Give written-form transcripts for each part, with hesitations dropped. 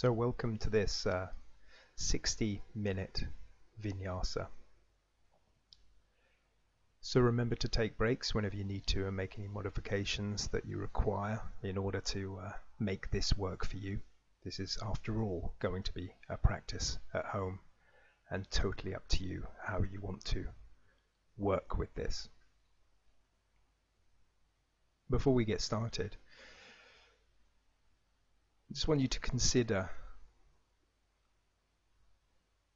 So welcome to this 60-minute Vinyasa. So remember to take breaks whenever you need to and make any modifications that you require in order to make this work for you. This is, after all, going to be a practice at home and totally up to you how you want to work with this. Before we get started, I just want you to consider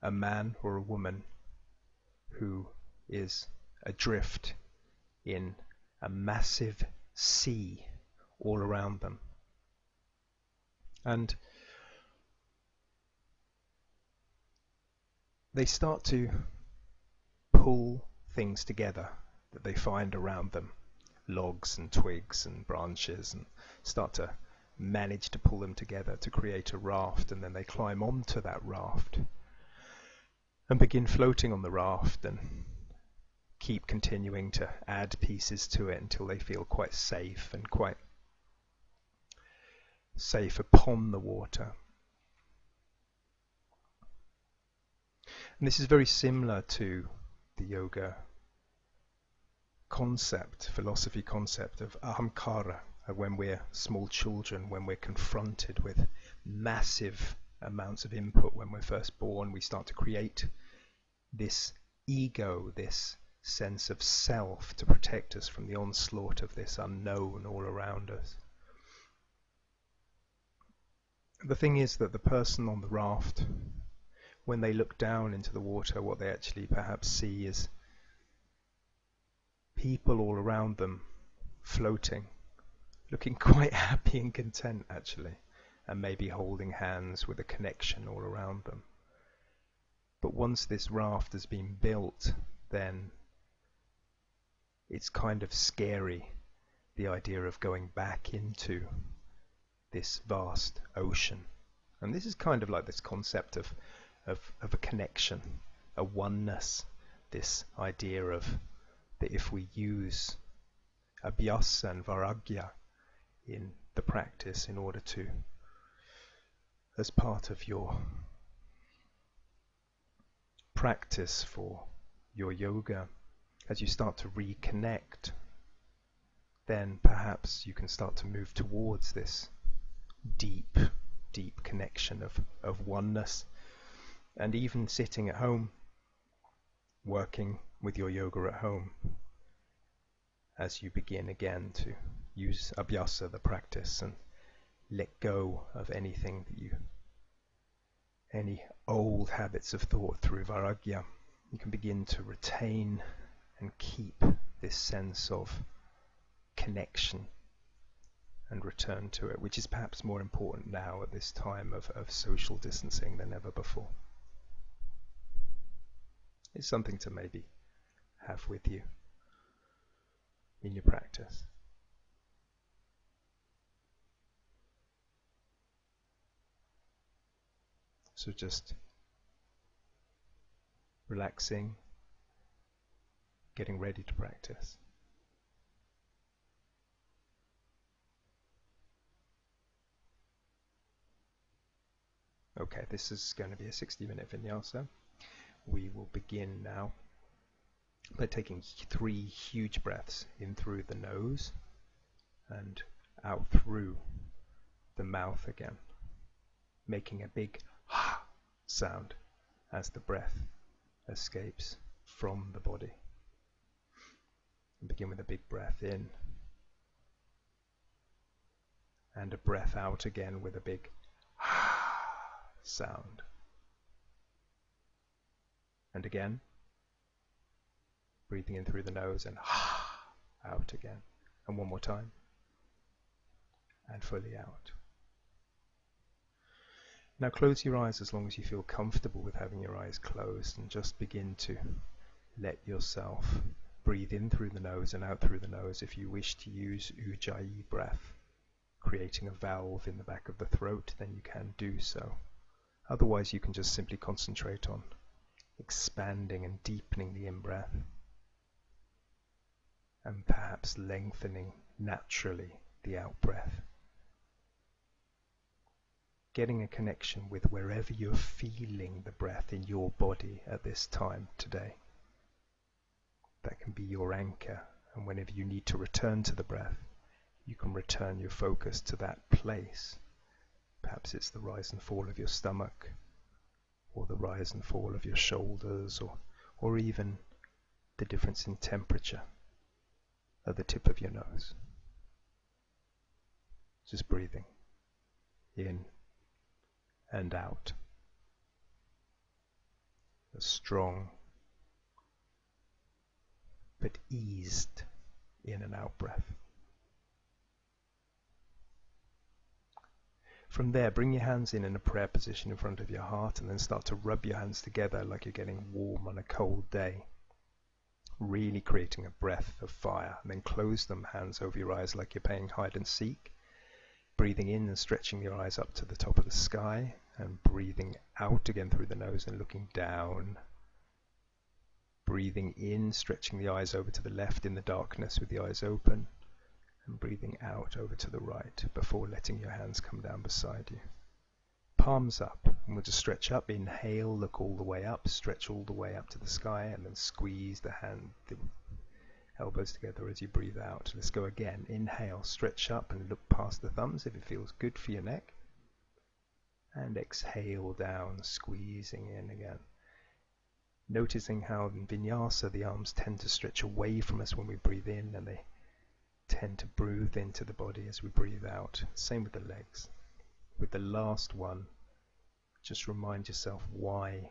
a man or a woman who is adrift in a massive sea all around them. And they start to pull things together that they find around them, logs and twigs and branches, and start to manage to pull them together to create a raft, and then they climb onto that raft and begin floating on the raft and keep continuing to add pieces to it until they feel quite safe and quite safe upon the water. And this is very similar to the yoga concept, philosophy concept of ahamkara, when we're small children, when we're confronted with massive amounts of input. When we're first born, we start to create this ego, this sense of self to protect us from the onslaught of this unknown all around us. The thing is that the person on the raft, when they look down into the water, what they actually perhaps see is people all around them floating, looking quite happy and content actually, and maybe holding hands with a connection all around them. But once this raft has been built, then it's kind of scary, the idea of going back into this vast ocean. And this is kind of like this concept of a connection, a oneness, this idea of that if we use abhyasa and vairagya in the practice in order to, as part of your practice for your yoga, as you start to reconnect, then perhaps you can start to move towards this deep connection of oneness. And even sitting at home, working with your yoga at home, as you begin again to use abhyasa, the practice, and let go of anything that any old habits of thought through vairagya, you can begin to retain and keep this sense of connection and return to it, which is perhaps more important now at this time of social distancing than ever before. It's something to maybe have with you in your practice. So just relaxing, getting ready to practice. Okay, this is going to be a 60-minute vinyasa. We will begin now by taking 3 huge breaths in through the nose and out through the mouth again, making a big ha sound as the breath escapes from the body. And begin with a big breath in and a breath out again with a big ha sound. And again, breathing in through the nose and out again. And one more time. And fully out. Now close your eyes as long as you feel comfortable with having your eyes closed, and just begin to let yourself breathe in through the nose and out through the nose. If you wish to use Ujjayi breath, creating a valve in the back of the throat, then you can do so. Otherwise you can just simply concentrate on expanding and deepening the in-breath and perhaps lengthening naturally the out-breath. getting a connection with wherever you're feeling the breath in your body at this time today. That can be your anchor, and whenever you need to return to the breath, you can return your focus to that place. Perhaps it's the rise and fall of your stomach, or the rise and fall of your shoulders, or even the difference in temperature at the tip of your nose. Just breathing in and out. A strong but eased in and out breath. From there, bring your hands in a prayer position in front of your heart, and then start to rub your hands together like you're getting warm on a cold day, really creating a breath of fire. And then close them, hands over your eyes like you're playing hide and seek, breathing in and stretching your eyes up to the top of the sky, and breathing out again through the nose and looking down. Breathing in, stretching the eyes over to the left in the darkness with the eyes open, and breathing out over to the right before letting your hands come down beside you. Palms up, and we'll just stretch up. Inhale, look all the way up, stretch all the way up to the sky, and then squeeze the elbows together as you breathe out. Let's go again. Inhale, stretch up and look past the thumbs if it feels good for your neck. And exhale down, squeezing in again. Noticing how in Vinyasa the arms tend to stretch away from us when we breathe in, and they tend to breathe into the body as we breathe out. Same with the legs. With the last one, just remind yourself why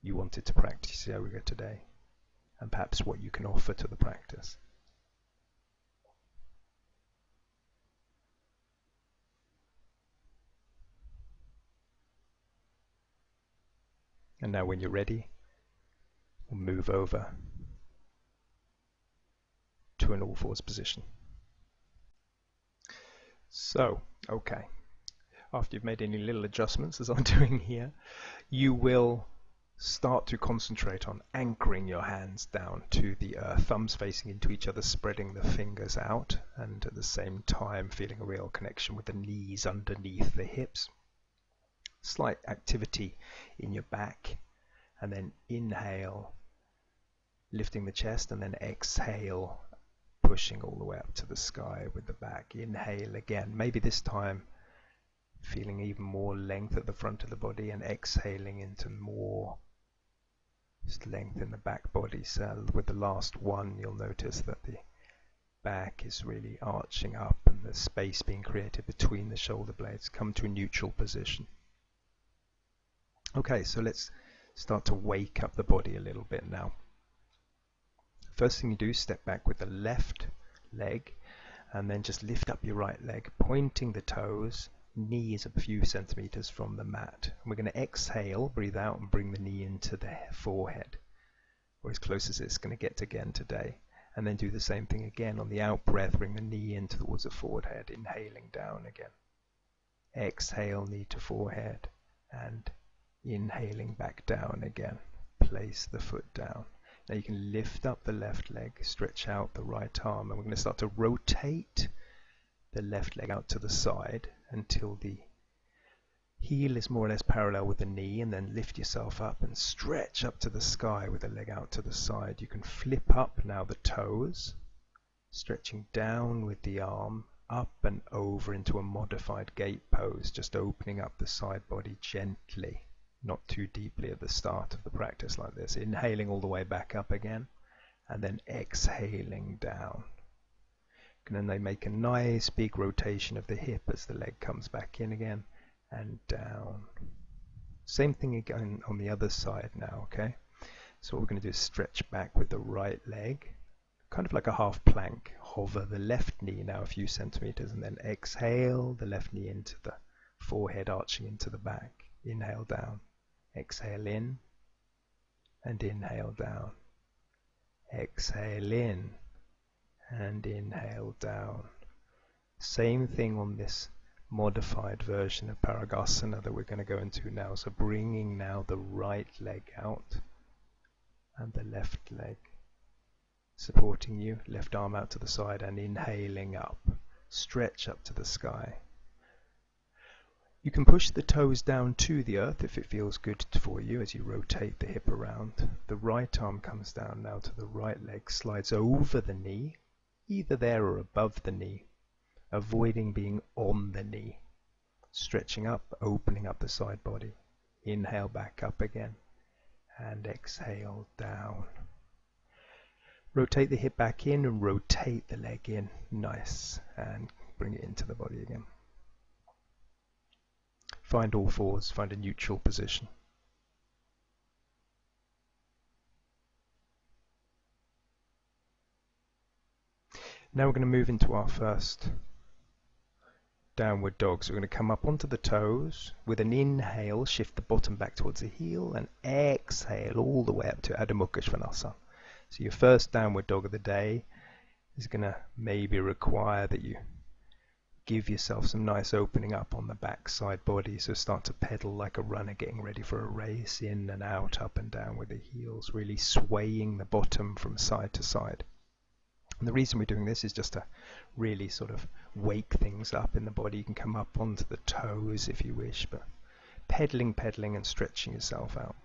you wanted to practice yoga today, and perhaps what you can offer to the practice. And now when you're ready, we'll move over to an all fours position. So, okay, after you've made any little adjustments as I'm doing here, you will start to concentrate on anchoring your hands down to the earth, thumbs facing into each other, spreading the fingers out, and at the same time feeling a real connection with the knees underneath the hips. Slight activity in your back, and then inhale, lifting the chest, and then exhale, pushing all the way up to the sky with the back. Inhale again, maybe this time feeling even more length at the front of the body, and exhaling into more length in the back body. So with the last one, you'll notice that the back is really arching up and the space being created between the shoulder blades. Come to a neutral position. Okay, so let's start to wake up the body a little bit now. First thing you do, step back with the left leg, and then just lift up your right leg, pointing the toes, knees a few centimeters from the mat. And we're going to exhale, breathe out, and bring the knee into the forehead, or as close as it's going to get again today. And then do the same thing again. On the out breath, bring the knee in towards the forehead, inhaling down again. Exhale, knee to forehead, and inhaling back down again. Place the foot down. Now you can lift up the left leg, stretch out the right arm, and we're going to start to rotate the left leg out to the side until the heel is more or less parallel with the knee, and then lift yourself up and stretch up to the sky with the leg out to the side. You can flip up now the toes, stretching down with the arm, up and over into a modified gate pose, just opening up the side body gently, not too deeply at the start of the practice like this. Inhaling all the way back up again, and then exhaling down. And then make a nice big rotation of the hip as the leg comes back in again and down. Same thing again on the other side now, okay? So what we're going to do is stretch back with the right leg, kind of like a half plank. Hover the left knee now a few centimeters, and then exhale the left knee into the forehead, arching into the back. Inhale down. Exhale in, and inhale down. Exhale in, and inhale down. Same thing on this modified version of Paragasana that we're going to go into now. So bringing now the right leg out and the left leg supporting you, left arm out to the side, and inhaling up. Stretch up to the sky. You can push the toes down to the earth if it feels good for you as you rotate the hip around. The right arm comes down now to the right leg, slides over the knee, either there or above the knee, avoiding being on the knee. Stretching up, opening up the side body. Inhale back up again and exhale down. Rotate the hip back in and rotate the leg in. Nice. And bring it into the body again. Find all fours, find a neutral position. Now we're going to move into our first downward dog. So we're going to come up onto the toes. With an inhale, shift the bottom back towards the heel and exhale all the way up to Adho Mukha Svanasana. So your first downward dog of the day is going to maybe require that you give yourself some nice opening up on the back side body. So start to pedal like a runner getting ready for a race, in and out, up and down with the heels, really swaying the bottom from side to side. And the reason we're doing this is just to really sort of wake things up in the body. You can come up onto the toes if you wish, but pedaling and stretching yourself out.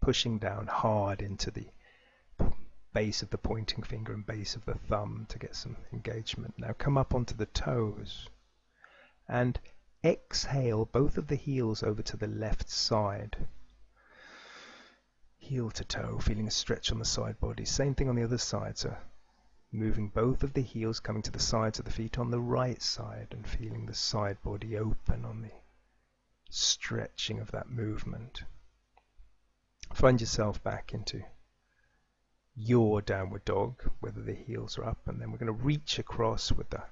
Pushing down hard into the base of the pointing finger and base of the thumb to get some engagement. Now come up onto the toes and exhale both of the heels over to the left side. Heel to toe, feeling a stretch on the side body. Same thing on the other side, so moving both of the heels, coming to the sides of the feet on the right side and feeling the side body open on the stretching of that movement. Find yourself back into your downward dog, whether the heels are up, and then we're going to reach across with the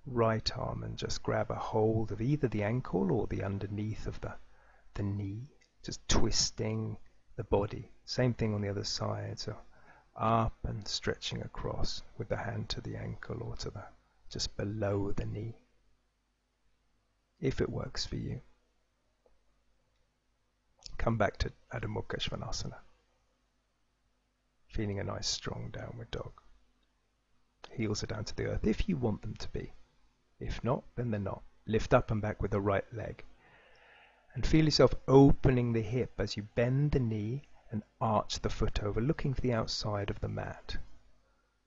right arm and just grab a hold of either the ankle or the underneath of the knee, just twisting the body. Same thing on the other side, so up and stretching across with the hand to the ankle or to the just below the knee, if it works for you. Come back to Adho Mukha Svanasana. Feeling a nice strong downward dog. Heels are down to the earth if you want them to be. If not, then they're not. Lift up and back with the right leg. And feel yourself opening the hip as you bend the knee and arch the foot over, looking for the outside of the mat.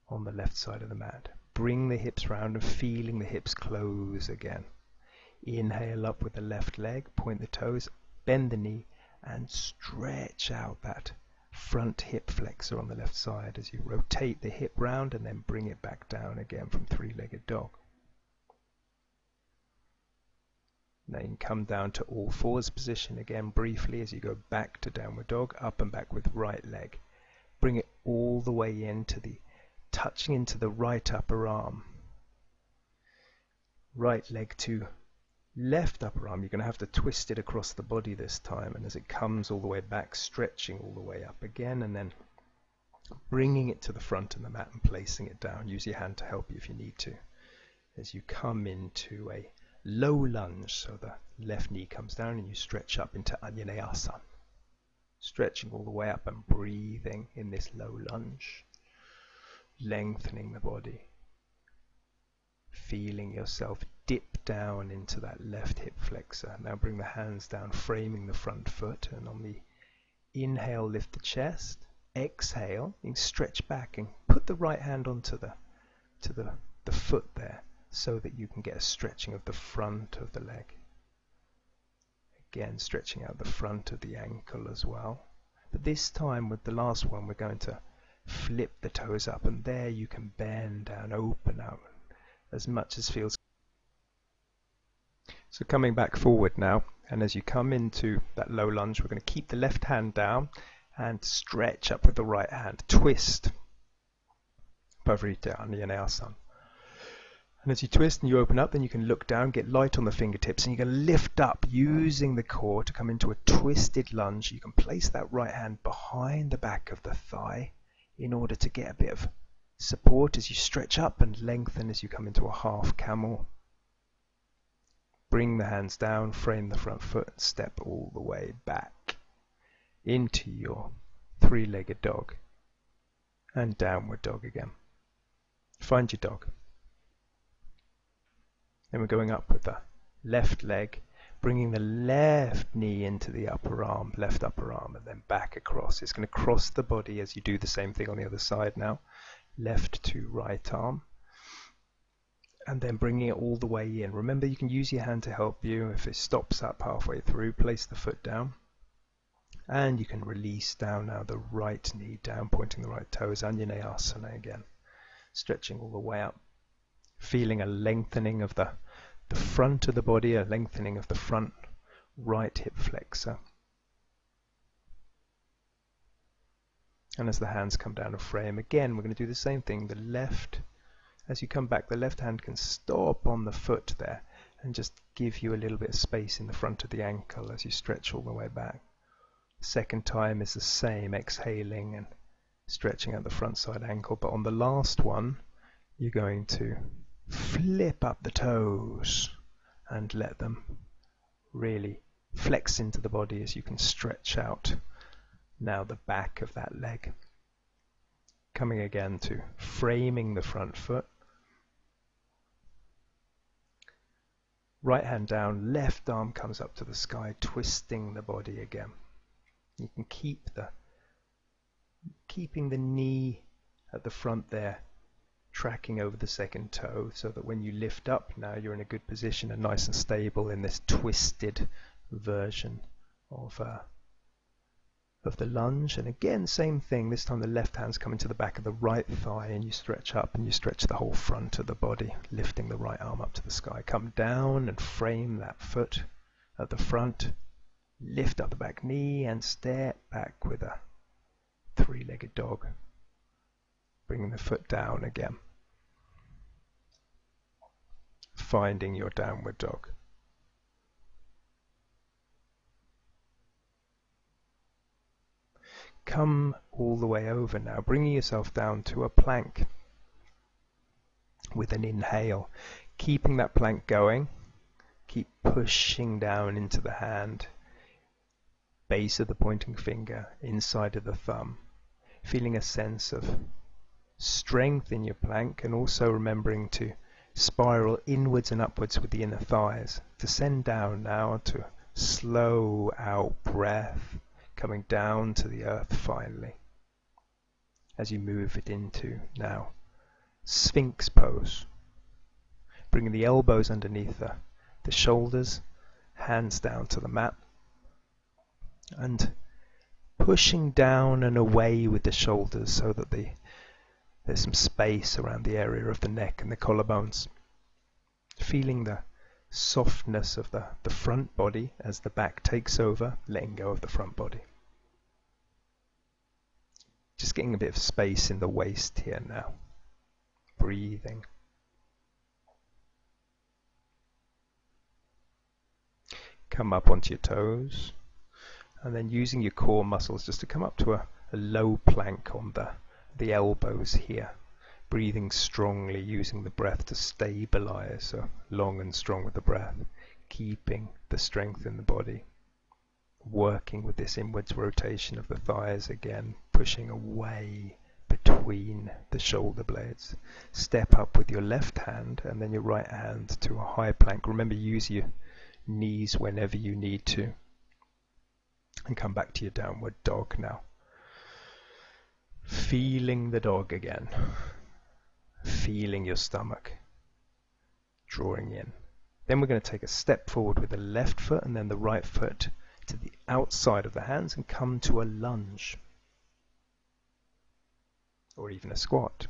On the left side of the mat. Bring the hips round and feeling the hips close again. Inhale up with the left leg, point the toes, bend the knee and stretch out that front hip flexor on the left side as you rotate the hip round and then bring it back down again from three-legged dog. Now you can come down to all fours position again briefly as you go back to downward dog, up and back with right leg. Bring it all the way into touching into the right upper arm. Right leg to left upper arm. You're going to have to twist it across the body this time, and as it comes all the way back, stretching all the way up again, and then bringing it to the front of the mat and placing it down. Use your hand to help you if you need to. As you come into a low lunge, so the left knee comes down and you stretch up into Vinyasa. Stretching all the way up and breathing in this low lunge. Lengthening the body. Feeling yourself dip down into that left hip flexor. Now bring the hands down, framing the front foot, and on the inhale lift the chest. Exhale, you can stretch back and put the right hand onto the foot there so that you can get a stretching of the front of the leg. Again, stretching out the front of the ankle as well. But this time with the last one, we're going to flip the toes up, and there you can bend down, open out as much as feels. So coming back forward now, and as you come into that low lunge, we're going to keep the left hand down and stretch up with the right hand. Twist. Pavrita Vinyasa. And as you twist and you open up, then you can look down, get light on the fingertips, and you're going to lift up using the core to come into a twisted lunge. You can place that right hand behind the back of the thigh in order to get a bit of support as you stretch up and lengthen as you come into a half camel. Bring the hands down, frame the front foot, and step all the way back into your three-legged dog and downward dog again. Find your dog. Then we're going up with the left leg, bringing the left knee into the upper arm, left upper arm, and then back across. It's going to cross the body as you do the same thing on the other side now. Left to right arm. And then bringing it all the way in. Remember, you can use your hand to help you. If it stops up halfway through, place the foot down. And you can release down now the right knee down, pointing the right toes, Anjaneyasana again. Stretching all the way up. Feeling a lengthening of the front of the body, a lengthening of the front right hip flexor. And as the hands come down a frame, again, we're going to do the same thing. The left, as you come back, the left hand can stop on the foot there and just give you a little bit of space in the front of the ankle as you stretch all the way back. Second time is the same, exhaling and stretching out the front side ankle. But on the last one, you're going to flip up the toes and let them really flex into the body as you can stretch out now the back of that leg. Coming again to framing the front foot. Right hand down, left arm comes up to the sky, twisting the body again. You can keeping the knee at the front there, tracking over the second toe, so that when you lift up now, you're in a good position and nice and stable in this twisted version of the lunge. And again, same thing. This time the left hand's coming to the back of the right thigh, and you stretch up and you stretch the whole front of the body, lifting the right arm up to the sky. Come down and frame that foot at the front. Lift up the back knee and step back with a three-legged dog. Bringing the foot down again. Finding your downward dog. Come all the way over now, bringing yourself down to a plank with an inhale. Keeping that plank going. Keep pushing down into the hand. Base of the pointing finger, inside of the thumb. Feeling a sense of strength in your plank, and also remembering to spiral inwards and upwards with the inner thighs. Descend down now to slow out breath, coming down to the earth finally. As you move it into now Sphinx pose. Bringing the elbows underneath the shoulders, hands down to the mat. And pushing down and away with the shoulders so that there's some space around the area of the neck and the collarbones. Feeling the softness of the front body as the back takes over, letting go of the front body. Just getting a bit of space in the waist here now. Breathing. Come up onto your toes. And then using your core muscles just to come up to a low plank on the elbows here. Breathing strongly, using the breath to stabilize, so long and strong with the breath. Keeping the strength in the body. Working with this inwards rotation of the thighs again, pushing away between the shoulder blades. Step up with your left hand and then your right hand to a high plank. Remember, use your knees whenever you need to. And come back to your downward dog now. Feeling the dog again. Feeling your stomach drawing in. Then we're going to take a step forward with the left foot and then the right foot to the outside of the hands and come to a lunge. Or even a squat.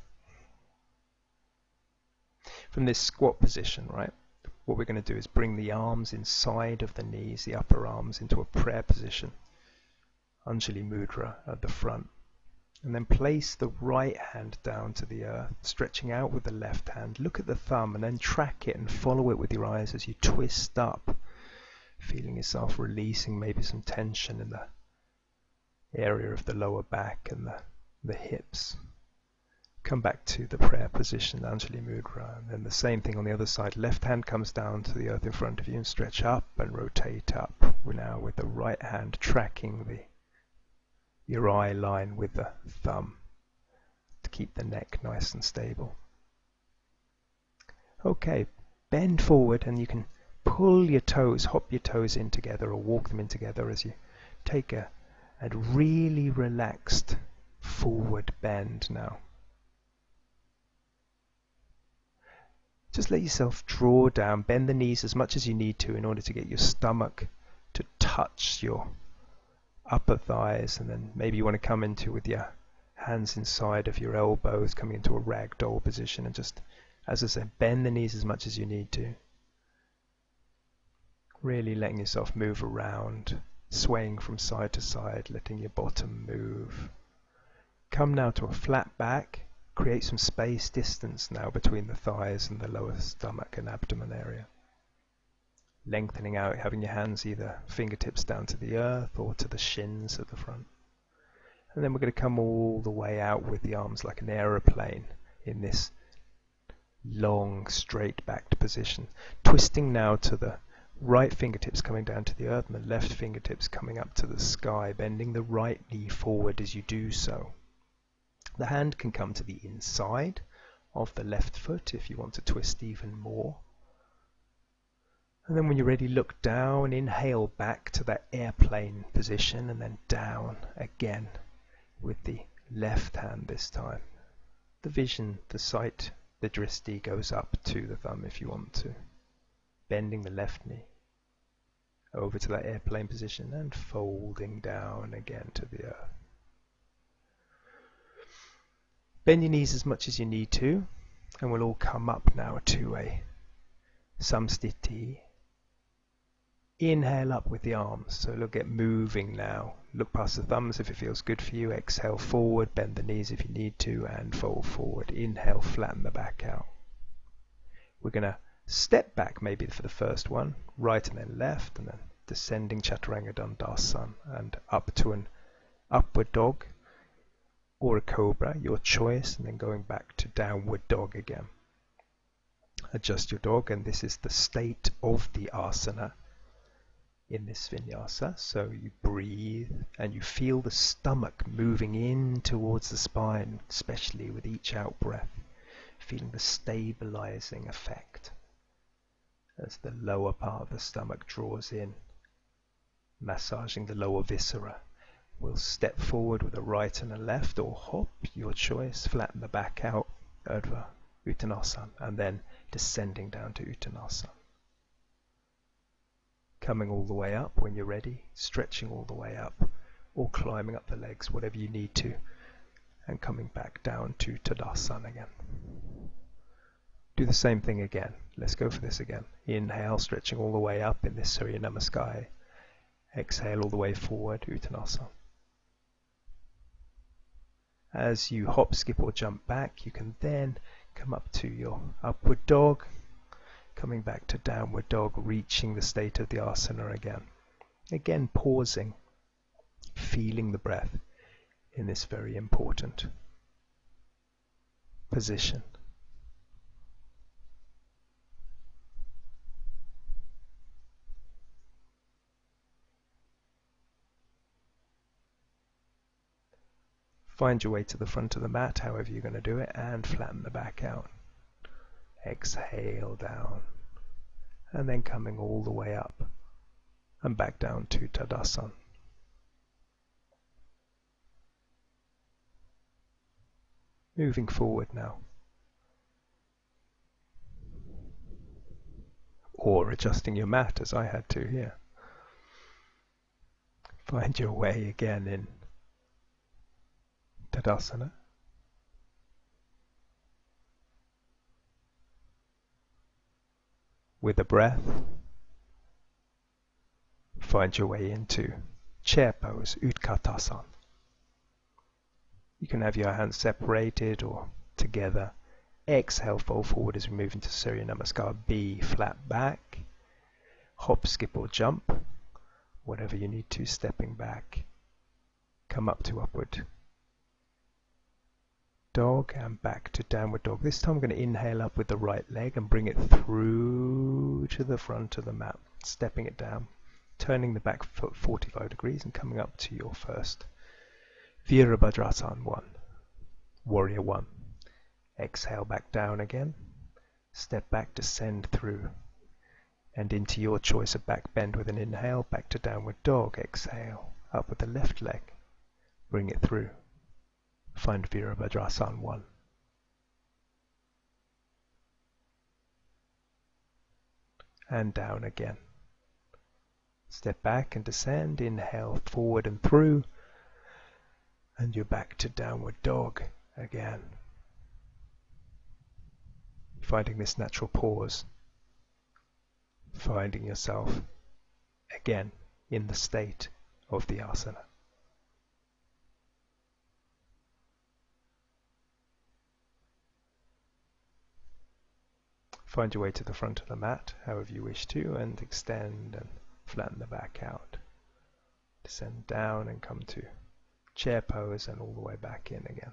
From this squat position, right? What we're going to do is bring the arms inside of the knees, the upper arms, into a prayer position. Anjali Mudra at the front. And then place the right hand down to the earth, stretching out with the left hand. Look at the thumb and then track it and follow it with your eyes as you twist up. Feeling yourself releasing maybe some tension in the area of the lower back and the hips. Come back to the prayer position, Anjali Mudra, and then the same thing on the other side. Left hand comes down to the earth in front of you and stretch up and rotate up. We're now with the right hand tracking your eye line with the thumb to keep the neck nice and stable. Okay, bend forward and you can pull your toes, hop your toes in together or walk them in together as you take a really relaxed forward bend now. Just let yourself draw down, bend the knees as much as you need to in order to get your stomach to touch your upper thighs, and then maybe you want to come into with your hands inside of your elbows, coming into a ragdoll position, and just, as I said, bend the knees as much as you need to. Really letting yourself move around, swaying from side to side, letting your bottom move. Come now to a flat back. Create some space, distance now between the thighs and the lower stomach and abdomen area. Lengthening out, having your hands either fingertips down to the earth or to the shins at the front. And then we're going to come all the way out with the arms like an aeroplane in this long, straight backed position. Twisting now to the right fingertips coming down to the earth and the left fingertips coming up to the sky, bending the right knee forward as you do so. The hand can come to the inside of the left foot if you want to twist even more. And then when you're ready, look down, inhale back to that airplane position, and then down again with the left hand this time. The vision, the sight, the dristi goes up to the thumb if you want to. Bending the left knee over to that airplane position and folding down again to the earth. Bend your knees as much as you need to, and we'll all come up now to a samsthiti. Inhale up with the arms, so look at moving now. Look past the thumbs if it feels good for you. Exhale forward, bend the knees if you need to, and fold forward. Inhale, flatten the back out. We're going to step back maybe for the first one, right and then left, and then descending chaturanga dandasana, and up to an upward dog or a cobra, your choice, and then going back to downward dog again. Adjust your dog, and this is the state of the asana in this vinyasa. So you breathe and you feel the stomach moving in towards the spine, especially with each out breath, feeling the stabilizing effect as the lower part of the stomach draws in, massaging the lower viscera. We'll step forward with a right and a left, or hop, your choice. Flatten the back out, Urdhva Uttanasana, and then descending down to Uttanasana. Coming all the way up when you're ready, stretching all the way up, or climbing up the legs, whatever you need to, and coming back down to Tadasana again. Do the same thing again. Let's go for this again. Inhale, stretching all the way up in this Surya Namaskar. Exhale all the way forward, Uttanasana. As you hop, skip or jump back, you can then come up to your upward dog, coming back to downward dog, reaching the state of the asana again. Again, pausing, feeling the breath in this very important position. Find your way to the front of the mat, however you're going to do it, and flatten the back out. Exhale down, and then coming all the way up and back down to Tadasana. Moving forward now, or adjusting your mat as I had to here. Find your way again in Tadasana. With a breath, find your way into chair pose, Utkatasana. You can have your hands separated or together. Exhale, fold forward as we move into Surya Namaskar B, flat back. Hop, skip or jump, whatever you need to, stepping back. Come up to upward dog and back to downward dog. This time I'm going to inhale up with the right leg and bring it through to the front of the mat, stepping it down, turning the back foot 45 degrees and coming up to your first Virabhadrasana 1, Warrior 1. Exhale back down again, step back, descend through and into your choice of back bend with an inhale, back to downward dog, exhale, up with the left leg, bring it through, find Virabhadrasana 1. And down again. Step back and descend, inhale forward and through, and you're back to downward dog again. Finding this natural pause, finding yourself again in the state of the asana. Find your way to the front of the mat, however you wish to, and extend and flatten the back out. Descend down and come to chair pose and all the way back in again.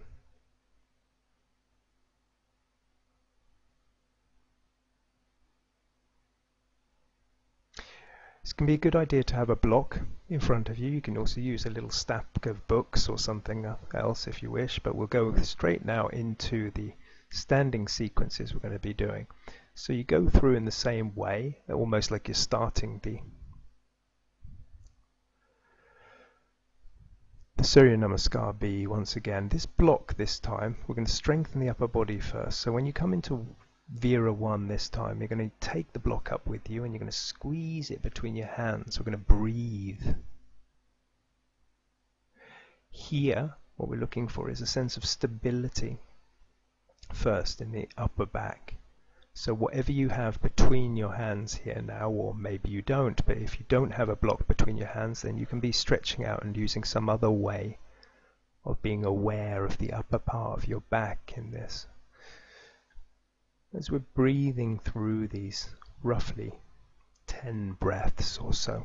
This can be a good idea to have a block in front of you. You can also use a little stack of books or something else if you wish, but we'll go straight now into the standing sequences we're going to be doing. So you go through in the same way, almost like you're starting the Surya Namaskar B once again. This block this time, we're going to strengthen the upper body first. So when you come into Vira 1 this time, you're going to take the block up with you and you're going to squeeze it between your hands. We're going to breathe. Here, what we're looking for is a sense of stability first in the upper back. So whatever you have between your hands here now, or maybe you don't, but if you don't have a block between your hands, then you can be stretching out and using some other way of being aware of the upper part of your back in this. As we're breathing through these roughly 10 breaths or so,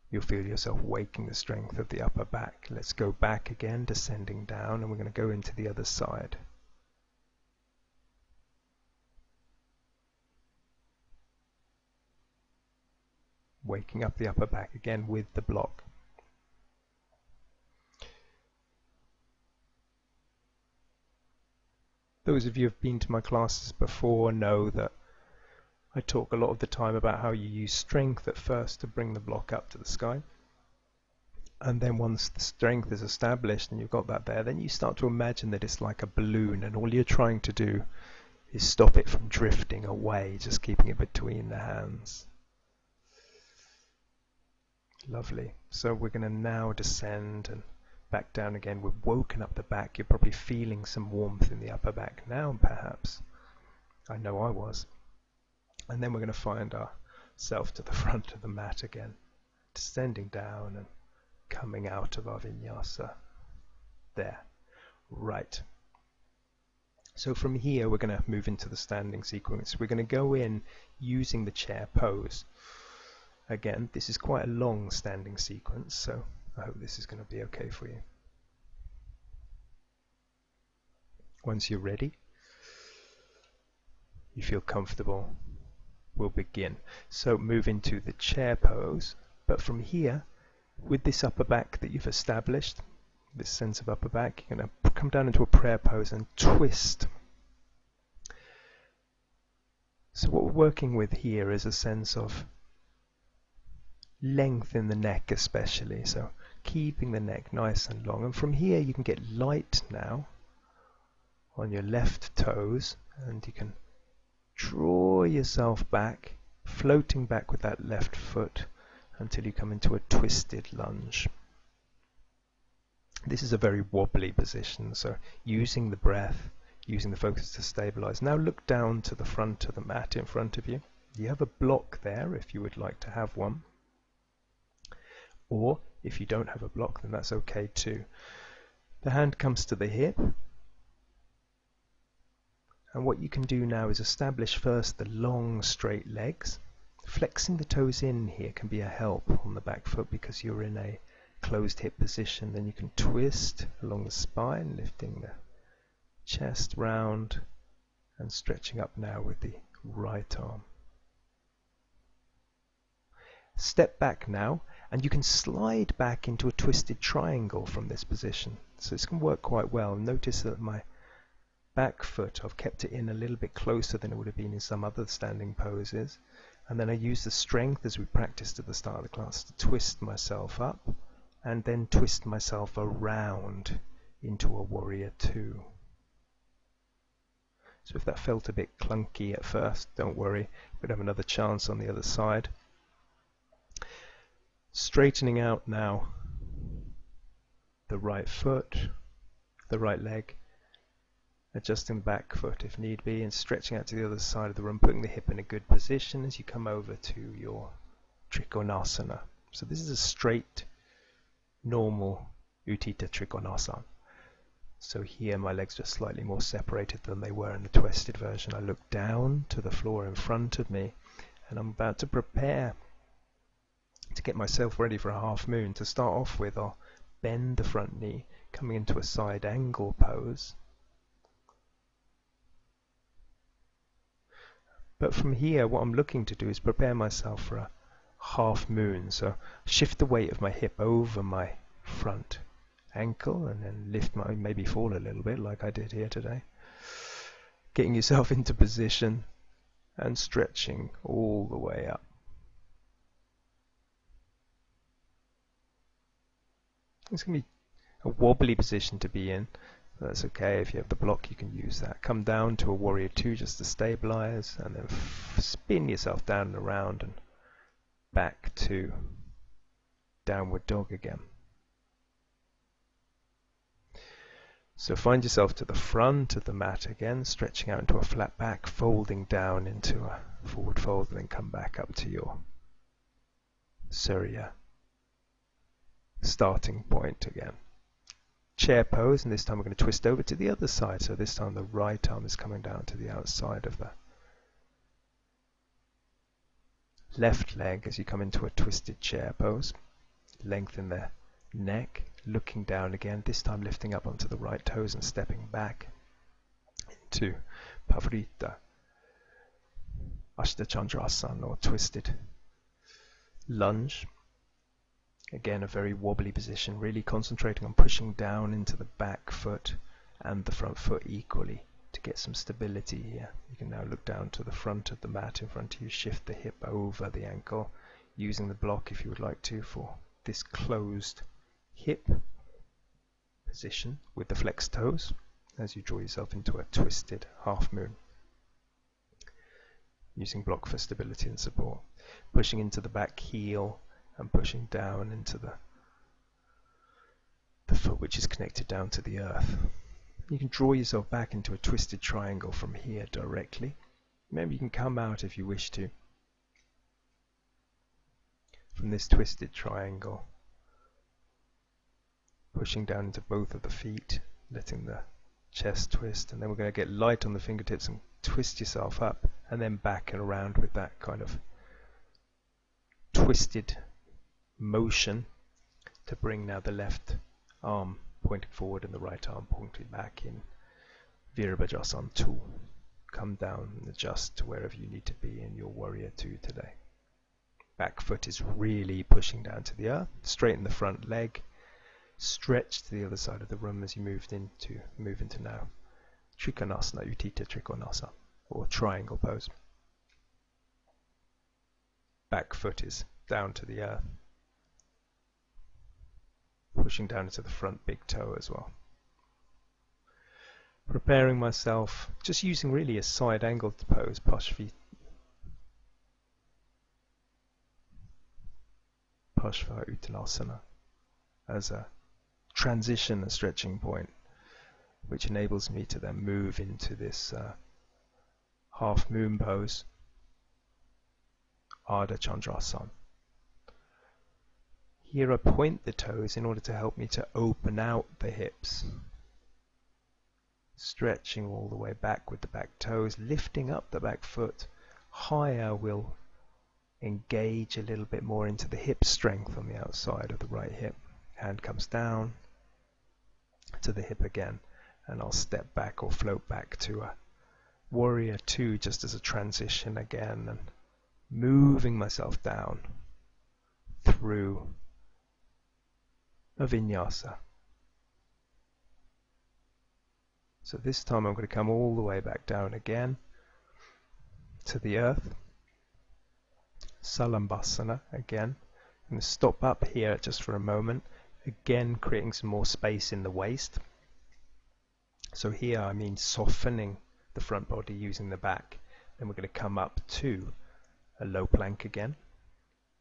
you'll feel yourself waking the strength of the upper back. Let's go back again, descending down, and we're going to go into the other side. Waking up the upper back again with the block. Those of you who have been to my classes before know that I talk a lot of the time about how you use strength at first to bring the block up to the sky. And then once the strength is established and you've got that there, then you start to imagine that it's like a balloon and all you're trying to do is stop it from drifting away, just keeping it between the hands. Lovely. So we're going to now descend and back down again. We've woken up the back. You're probably feeling some warmth in the upper back now, perhaps. I know I was. And then we're going to find ourselves to the front of the mat again, descending down and coming out of our vinyasa. There. Right. So from here we're going to move into the standing sequence. We're going to go in using the chair pose. Again, this is quite a long standing sequence, so I hope this is going to be okay for you. Once you're ready, you feel comfortable, we'll begin. So move into the chair pose, but from here, with this upper back that you've established, this sense of upper back, you're going to come down into a prayer pose and twist. So what we're working with here is a sense of length in the neck especially, so keeping the neck nice and long. And from here you can get light now on your left toes and you can draw yourself back, floating back with that left foot until you come into a twisted lunge. This is a very wobbly position, so using the breath, using the focus to stabilize. Now look down to the front of the mat in front of you. You have a block there if you would like to have one. Or if you don't have a block, then that's okay too. The hand comes to the hip. And what you can do now is establish first the long straight legs. Flexing the toes in here can be a help on the back foot because you're in a closed hip position. Then you can twist along the spine, lifting the chest round and stretching up now with the right arm. Step back now, and you can slide back into a twisted triangle from this position. So this can work quite well. Notice that my back foot, I've kept it in a little bit closer than it would have been in some other standing poses. And then I use the strength, as we practiced at the start of the class, to twist myself up and then twist myself around into a warrior two. So if that felt a bit clunky at first, don't worry, we'll have another chance on the other side. Straightening out now the right foot, the right leg, adjusting the back foot if need be, and stretching out to the other side of the room, putting the hip in a good position as you come over to your Trikonasana. So this is a straight, normal Utthita Trikonasana. So here my legs are slightly more separated than they were in the twisted version. I look down to the floor in front of me, and I'm about to prepare to get myself ready for a half moon. To start off with, I'll bend the front knee, coming into a side angle pose. But from here, what I'm looking to do is prepare myself for a half moon. So shift the weight of my hip over my front ankle and then lift my, maybe fall a little bit like I did here today. Getting yourself into position and stretching all the way up. It's going to be a wobbly position to be in. That's okay. If you have the block, you can use that. Come down to a warrior two just to stabilize, and then spin yourself down and around and back to downward dog again. So find yourself to the front of the mat again, stretching out into a flat back, folding down into a forward fold, and then come back up to your Surya starting point again. Chair pose, and this time we're going to twist over to the other side. So this time the right arm is coming down to the outside of the left leg as you come into a twisted chair pose. Lengthen the neck, looking down again, this time lifting up onto the right toes and stepping back into Pavrita Ashtachandrasana, or twisted lunge. Again, a very wobbly position, really concentrating on pushing down into the back foot and the front foot equally to get some stability here. You can now look down to the front of the mat in front of you, shift the hip over the ankle, using the block if you would like to for this closed hip position with the flexed toes as you draw yourself into a twisted half moon. Using block for stability and support. Pushing into the back heel and pushing down into the foot which is connected down to the earth. You can draw yourself back into a twisted triangle from here directly. Maybe you can come out if you wish to from this twisted triangle, pushing down into both of the feet, letting the chest twist, and then we're going to get light on the fingertips and twist yourself up and then back and around with that kind of twisted motion to bring now the left arm pointing forward and the right arm pointing back in Virabhadrasana 2. Come down and adjust to wherever you need to be in your warrior 2 today. Back foot is really pushing down to the earth. Straighten the front leg. Stretch to the other side of the room as you move into now Trikonasana, Utthita Trikonasana, or triangle pose. Back foot is down to the earth, pushing down into the front big toe as well. Preparing myself, just using really a side angled pose, Pashva Uttanasana, as a transition, a stretching point, which enables me to then move into this half moon pose, Ardha Chandrasana. Here I point the toes in order to help me to open out the hips, stretching all the way back with the back toes, lifting up the back foot higher. Will engage a little bit more into the hip strength on the outside of the right hip. Hand comes down to the hip again, and I'll step back or float back to a warrior 2 just as a transition again, and moving myself down through a vinyasa. So this time I'm going to come all the way back down again to the earth. Salambasana again. I'm going to stop up here just for a moment, again creating some more space in the waist. So here I mean softening the front body using the back. Then we're going to come up to a low plank again,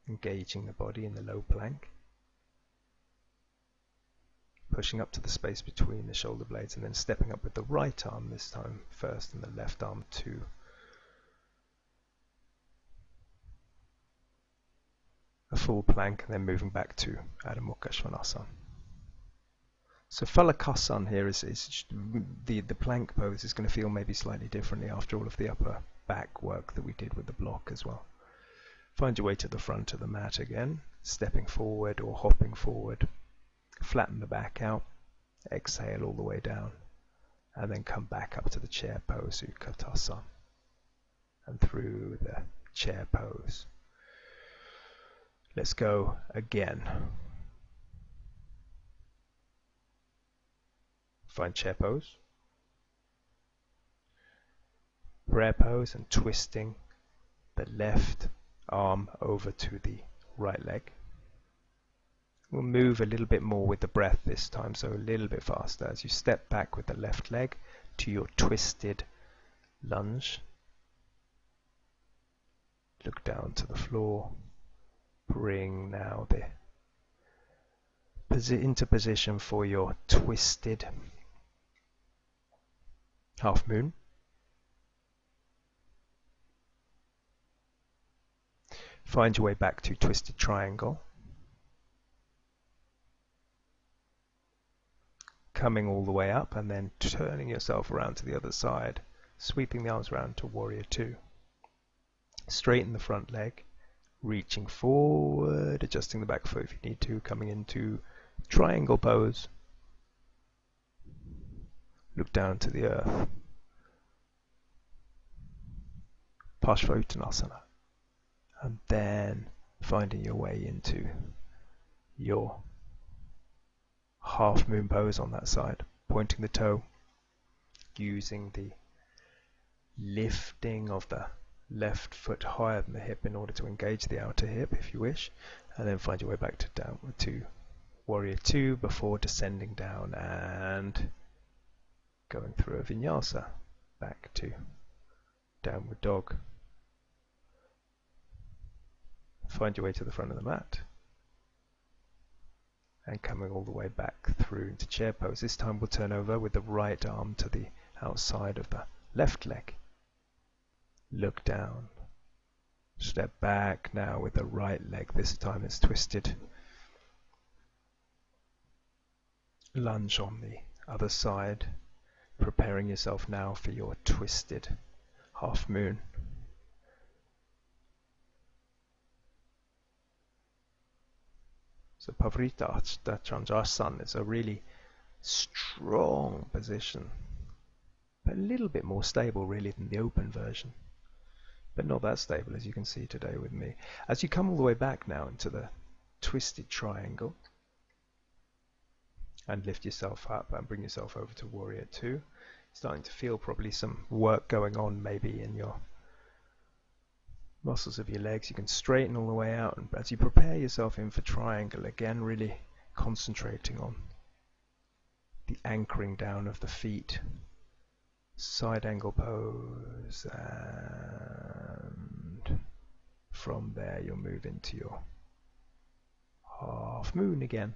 engaging the body in the low plank, pushing up to the space between the shoulder blades, and then stepping up with the right arm this time first and the left arm to a full plank, and then moving back to Adho Mukha Svanasana. So Phalakasana here is the plank pose is going to feel maybe slightly differently after all of the upper back work that we did with the block as well. Find your way to the front of the mat again, stepping forward or hopping forward. Flatten the back out, exhale all the way down, and then come back up to the chair pose, Utkatasana, and through the chair pose. Let's go again. Find chair pose, prayer pose, and twisting the left arm over to the right leg. We'll move a little bit more with the breath this time, so a little bit faster as you step back with the left leg to your twisted lunge. Look down to the floor. Bring now into position for your twisted half moon. Find your way back to twisted triangle. Coming all the way up and then turning yourself around to the other side, sweeping the arms around to warrior two. Straighten the front leg, reaching forward, adjusting the back foot if you need to, coming into triangle pose. Look down to the earth. Parshva-Uttanasana. And then finding your way into your half moon pose on that side, pointing the toe, using the lifting of the left foot higher than the hip in order to engage the outer hip if you wish, and then find your way back to downward to warrior two before descending down and going through a vinyasa back to downward dog. Find your way to the front of the mat and coming all the way back through into chair pose. This time we'll turn over with the right arm to the outside of the left leg. Look down. Step back now with the right leg. This time it's twisted. Lunge on the other side, preparing yourself now for your twisted half moon. So Pavrita Chandrasana is a really strong position, but a little bit more stable really than the open version, but not that stable as you can see today with me. As you come all the way back now into the twisted triangle and lift yourself up and bring yourself over to warrior two, starting to feel probably some work going on maybe in your muscles of your legs. You can straighten all the way out, and as you prepare yourself in for triangle again, really concentrating on the anchoring down of the feet, side angle pose, and from there you'll move into your half moon again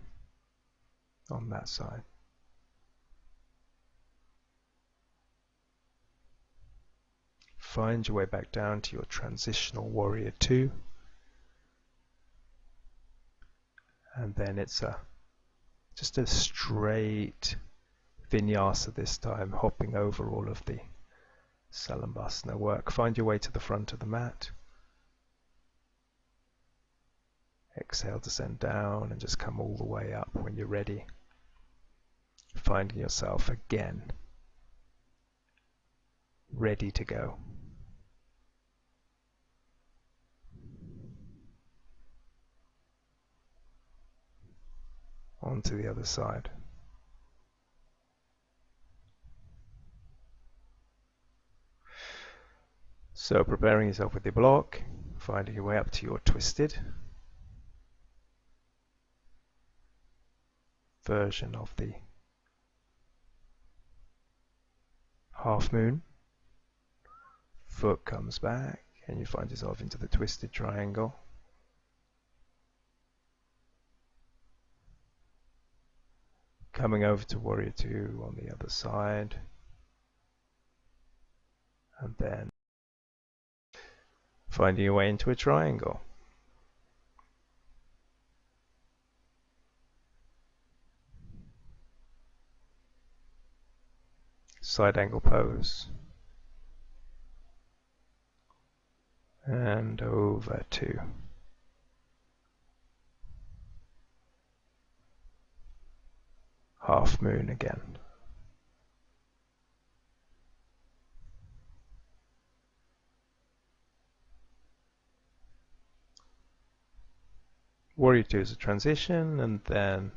on that side. Find your way back down to your transitional warrior two, and then it's just a straight vinyasa this time, hopping over all of the salambasana work. Find your way to the front of the mat. Exhale, descend down, and just come all the way up when you're ready. Finding yourself again ready to go. On to the other side. So preparing yourself with your block, finding your way up to your twisted version of the half moon. Foot comes back and you find yourself into the twisted triangle. Coming over to warrior two on the other side. And then finding your way into a triangle. Side angle pose. And over to half moon again. Warrior two is a transition and then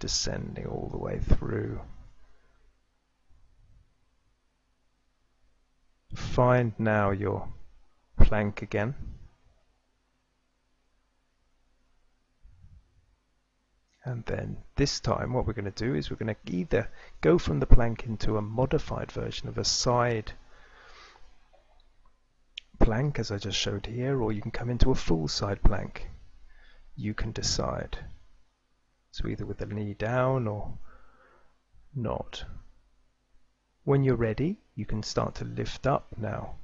descending all the way through. Find now your plank again. And then this time what we're going to do is we're going to either go from the plank into a modified version of a side plank as I just showed here, or you can come into a full side plank. You can decide. So either with the knee down or not. When you're ready, you can start to lift up now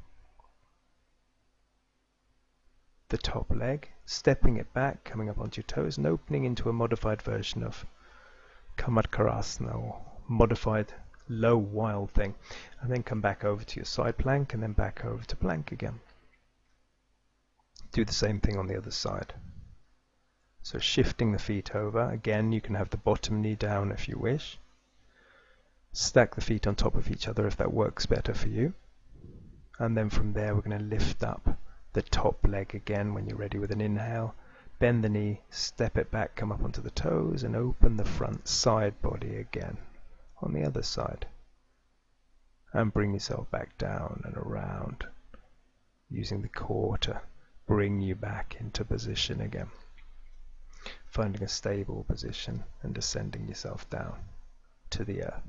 the top leg, stepping it back, coming up onto your toes and opening into a modified version of Kamadkarasana, or modified low wild thing, and then come back over to your side plank and then back over to plank again. Do the same thing on the other side. So shifting the feet over, again you can have the bottom knee down if you wish. Stack the feet on top of each other if that works better for you. And then from there we're going to lift up the top leg again when you're ready with an inhale. Bend the knee, step it back, come up onto the toes and open the front side body again on the other side. And bring yourself back down and around, using the core to bring you back into position again. Finding a stable position and descending yourself down to the earth.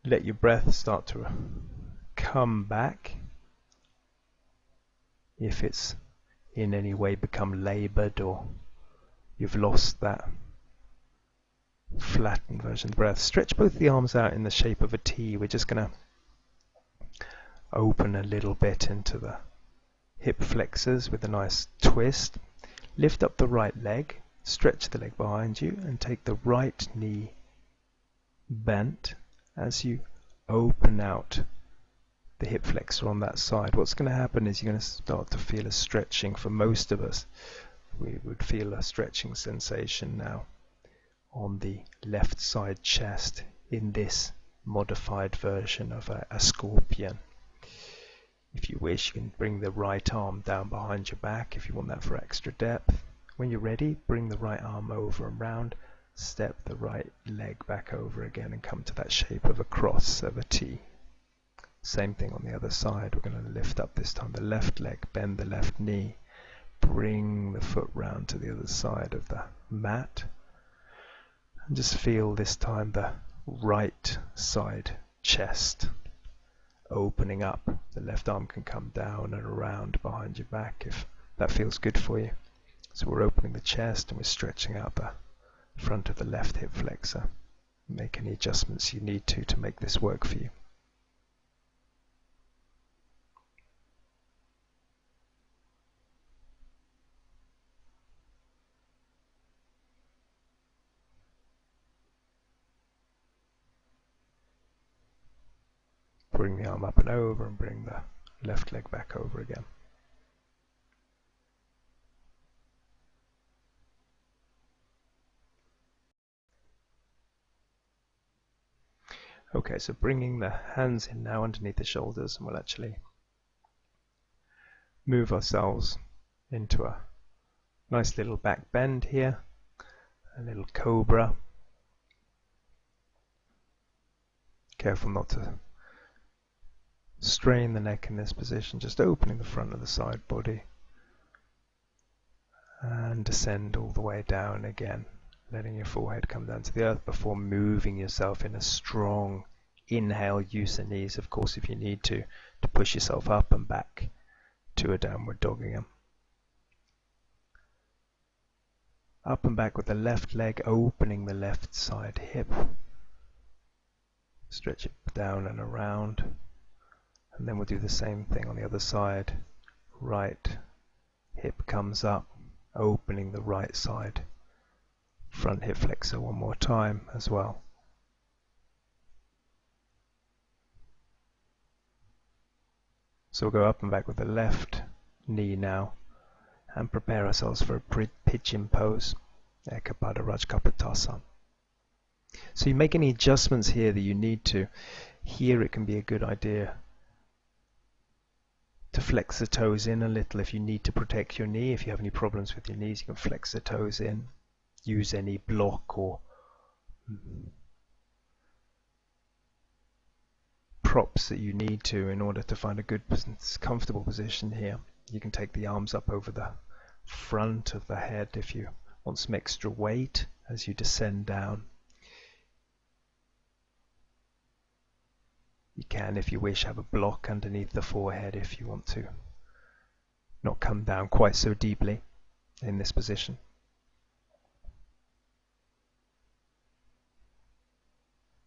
Let your breath start to come back. If it's in any way become labored or you've lost that flattened version of the breath, stretch both the arms out in the shape of a T. We're just going to open a little bit into the hip flexors with a nice twist. Lift up the right leg, stretch the leg behind you and take the right knee bent. As you open out the hip flexor on that side, what's going to happen is you're going to start to feel a stretching. For most of us, we would feel a stretching sensation now on the left side chest in this modified version of a scorpion. If you wish, you can bring the right arm down behind your back if you want that for extra depth. When you're ready, bring the right arm over and round. Step the right leg back over again and come to that shape of a cross, of a T. Same thing on the other side. We're going to lift up this time the left leg, bend the left knee, bring the foot round to the other side of the mat, and just feel this time the right side chest opening up. The left arm can come down and around behind your back if that feels good for you. So we're opening the chest and we're stretching out the front of the left hip flexor. Make any adjustments you need to make this work for you. Bring the arm up and over and bring the left leg back over again. Okay, so bringing the hands in now underneath the shoulders, and we'll actually move ourselves into a nice little back bend here, a little cobra. Careful not to strain the neck in this position, just opening the front of the side body and descend all the way down again, letting your forehead come down to the earth before moving yourself in a strong inhale. Use the knees, of course, if you need to push yourself up and back to a downward dog again. Up and back with the left leg, opening the left side hip. Stretch it down and around. And then we'll do the same thing on the other side. Right hip comes up, opening the right side. Front hip flexor one more time as well. So we'll go up and back with the left knee now and prepare ourselves for a pigeon pose, Eka Pada Rajkapatasana. So you make any adjustments here that you need to. Here it can be a good idea to flex the toes in a little if you need to protect your knee. If you have any problems with your knees, you can flex the toes in. Use any block or props that you need to in order to find a good, comfortable position here. You can take the arms up over the front of the head if you want some extra weight as you descend down. You can, if you wish, have a block underneath the forehead if you want to not come down quite so deeply in this position.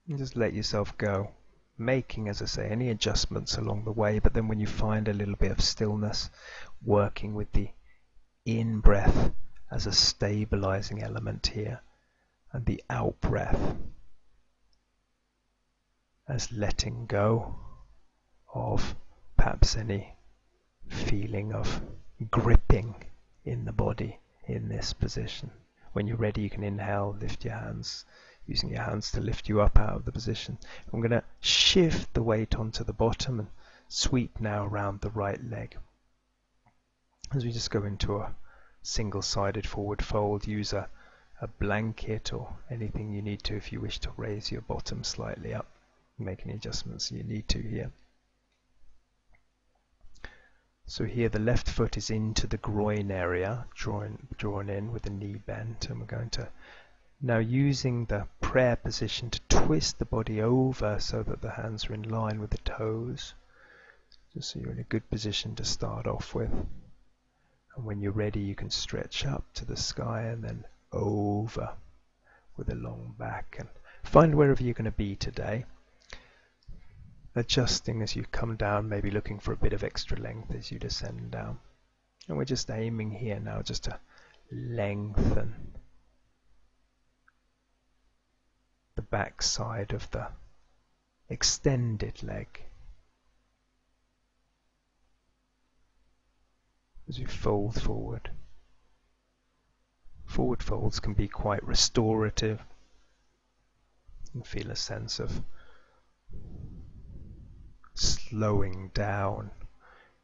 And just let yourself go, making, as I say, any adjustments along the way, but then when you find a little bit of stillness, working with the in-breath as a stabilizing element here, and the out-breath as letting go of perhaps any feeling of gripping in the body in this position. When you're ready, you can inhale, lift your hands, using your hands to lift you up out of the position. I'm going to shift the weight onto the bottom and sweep now around the right leg. As we just go into a single-sided forward fold, use a blanket or anything you need to if you wish to raise your bottom slightly up. Make any adjustments you need to here. So here the left foot is into the groin area, drawn in with the knee bent, and we're going to now, using the prayer position, to twist the body over so that the hands are in line with the toes, just so you're in a good position to start off with. And when you're ready, you can stretch up to the sky and then over with a long back, and find wherever you're going to be today, adjusting as you come down, maybe looking for a bit of extra length as you descend down. And we're just aiming here now just to lengthen the back side of the extended leg as you fold forward. Forward folds can be quite restorative and feel a sense of slowing down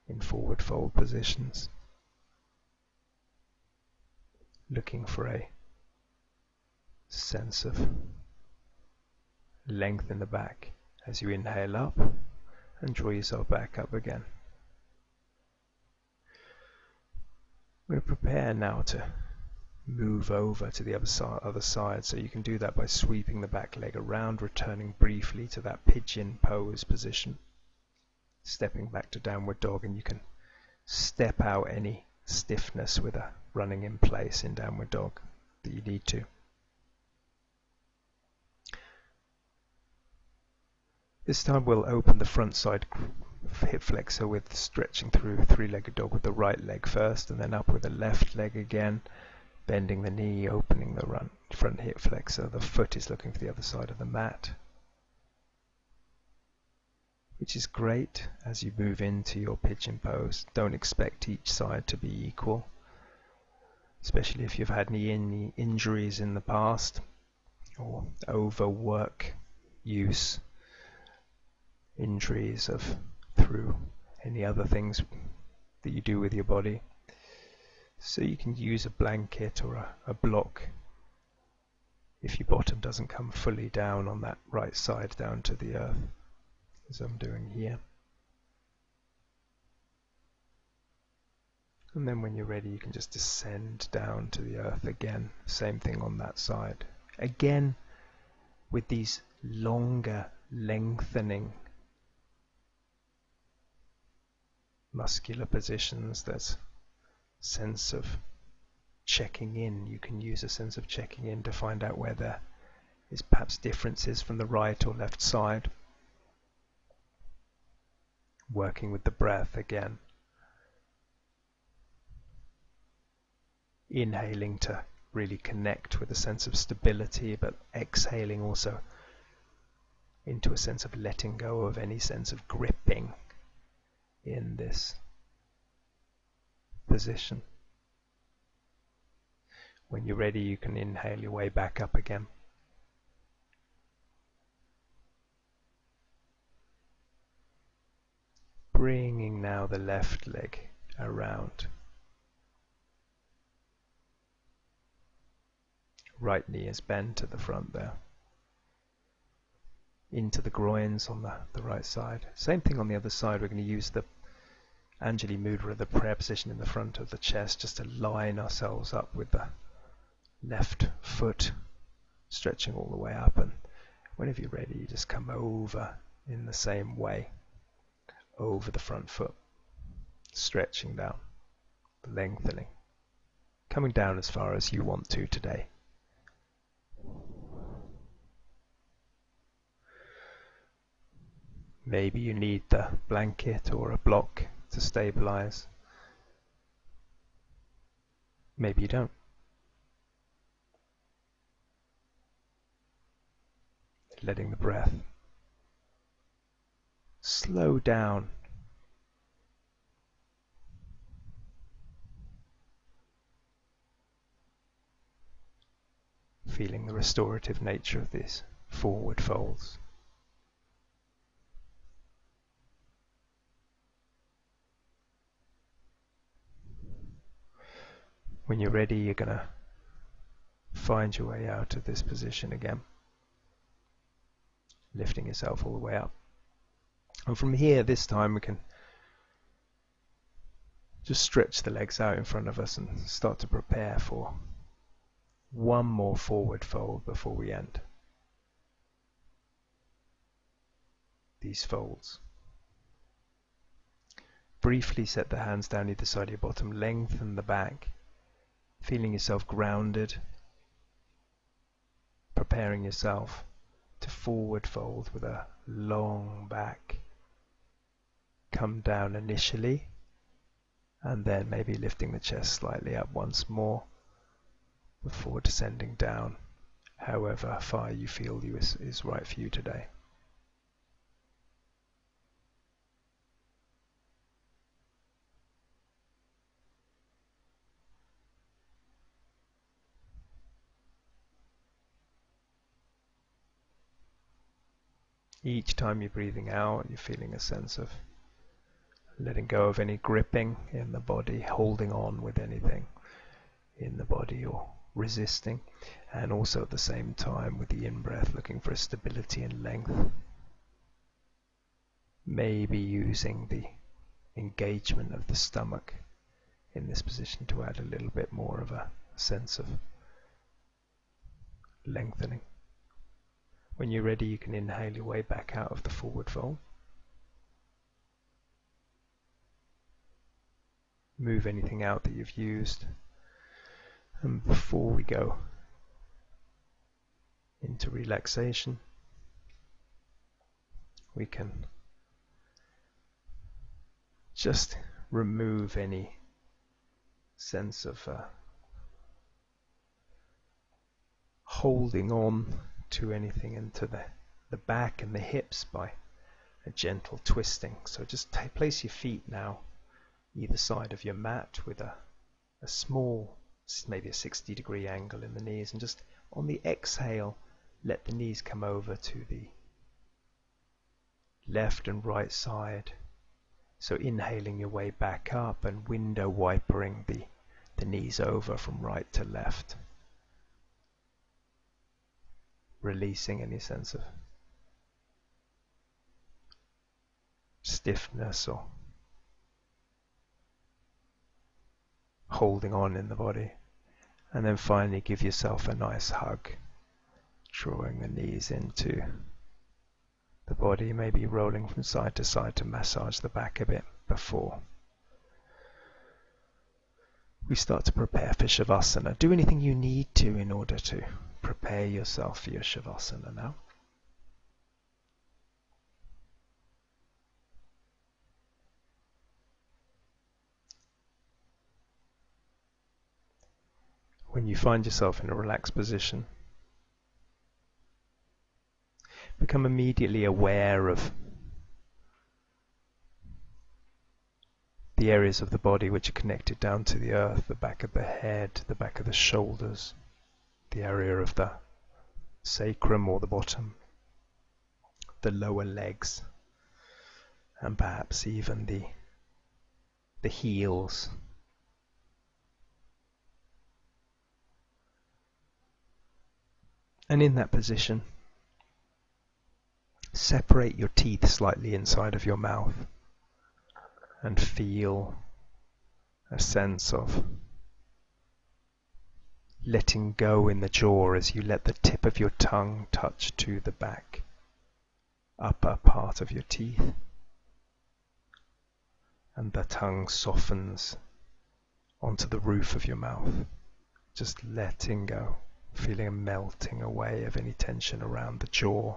in forward fold positions, looking for a sense of length in the back as you inhale up and draw yourself back up again. We're prepared now to move over to the other side, so you can do that by sweeping the back leg around, returning briefly to that pigeon pose position, stepping back to downward dog, and you can step out any stiffness with a running in place in downward dog that you need to. This time we'll open the front side hip flexor with stretching through three-legged dog with the right leg first, and then up with the left leg again, bending the knee, opening the front hip flexor. The foot is looking for the other side of the mat, which is great as you move into your pigeon pose. Don't expect each side to be equal, especially if you've had any injuries in the past or overwork use injuries through any other things that you do with your body. So you can use a blanket or a block if your bottom doesn't come fully down on that right side down to the earth, as I'm doing here. And then when you're ready, you can just descend down to the earth again. Same thing on that side. Again, with these longer, lengthening muscular positions, there's a sense of checking in. You can use a sense of checking in to find out where there is perhaps differences from the right or left side. Working with the breath again. Inhaling to really connect with a sense of stability, but exhaling also into a sense of letting go of any sense of gripping in this position. When you're ready, you can inhale your way back up again. Bringing now the left leg around. Right knee is bent to the front there. Into the groins on the right side. Same thing on the other side. We're going to use the Anjali Mudra, the prayer position in the front of the chest, just to line ourselves up with the left foot stretching all the way up. And whenever you're ready, you just come over in the same way, over the front foot, stretching down, lengthening, coming down as far as you want to today. Maybe you need the blanket or a block to stabilize. Maybe you don't. Letting the breath slow down. Feeling the restorative nature of these forward folds. When you're ready, you're going to find your way out of this position again. Lifting yourself all the way up. And from here, this time, we can just stretch the legs out in front of us and start to prepare for one more forward fold before we end these folds. Briefly set the hands down either side of your bottom, lengthen the back, feeling yourself grounded, preparing yourself to forward fold with a long back. Come down initially, and then maybe lifting the chest slightly up once more before descending down, however far you feel is right for you today. Each time you're breathing out, you're feeling a sense of letting go of any gripping in the body, holding on with anything in the body or resisting, and also at the same time with the in-breath looking for a stability and length. Maybe using the engagement of the stomach in this position to add a little bit more of a sense of lengthening. When you're ready, you can inhale your way back out of the forward fold. Move anything out that you've used. And before we go into relaxation, we can just remove any sense of holding on to anything into the back and the hips by a gentle twisting. So just place your feet now either side of your mat with a small, maybe a 60-degree angle in the knees, and just on the exhale let the knees come over to the left and right side. So inhaling your way back up and window wipering the knees over from right to left. releasing any sense of stiffness or holding on in the body. And then finally give yourself a nice hug, drawing the knees into the body, maybe rolling from side to side to massage the back a bit before we start to prepare for Shavasana. Do anything you need to in order to prepare yourself for your Shavasana now. When you find yourself in a relaxed position, become immediately aware of the areas of the body which are connected down to the earth, the back of the head, the back of the shoulders, the area of the sacrum or the bottom, the lower legs, and perhaps even the heels. And in that position, separate your teeth slightly inside of your mouth and feel a sense of letting go in the jaw as you let the tip of your tongue touch to the back upper part of your teeth, and the tongue softens onto the roof of your mouth, just letting go, feeling a melting away of any tension around the jaw.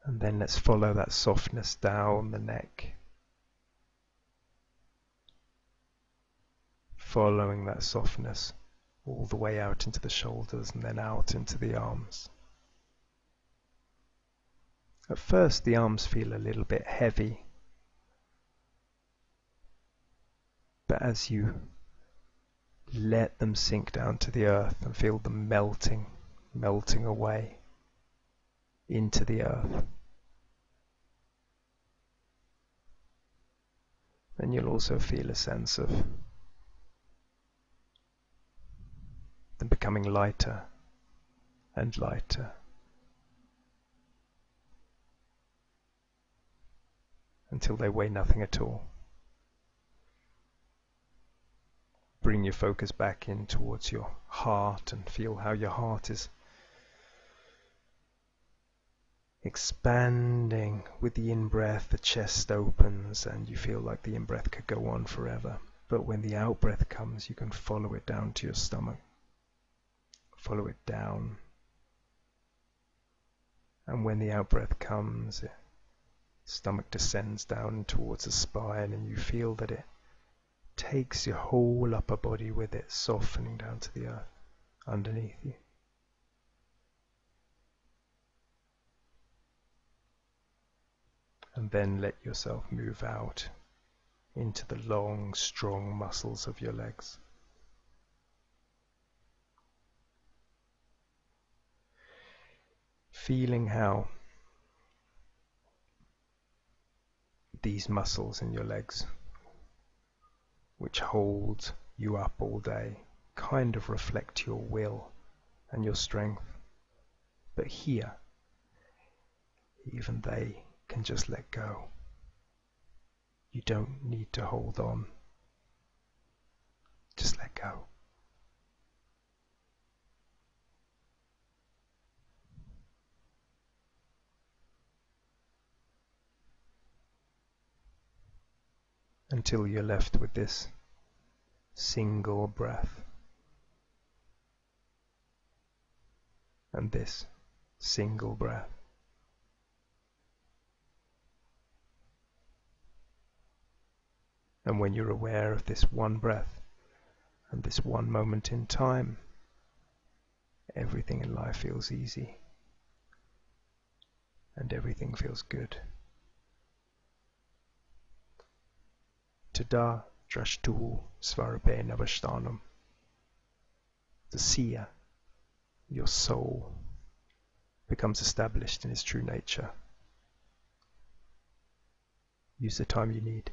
And then let's follow that softness down the neck, following that softness all the way out into the shoulders and then out into the arms. At first the arms feel a little bit heavy, but as you let them sink down to the earth and feel them melting away into the earth, then you'll also feel a sense of them becoming lighter and lighter until they weigh nothing at all. Bring your focus back in towards your heart and feel how your heart is expanding with the in-breath. The chest opens and you feel like the in-breath could go on forever. But when the out-breath comes, you can follow it down to your stomach. Follow it down. And when the out-breath comes, the stomach descends down towards the spine and you feel that it takes your whole upper body with it, softening down to the earth underneath you. And then let yourself move out into the long, strong muscles of your legs. Feeling how these muscles in your legs, which hold you up all day, kind of reflect your will and your strength. But here, even they can just let go. You don't need to hold on. Just let go. Until you're left with this single breath and this single breath. And when you're aware of this one breath and this one moment in time, everything in life feels easy and everything feels good. Tada drashtu svarape navashtanam. The seer, your soul, becomes established in its true nature. Use the time you need.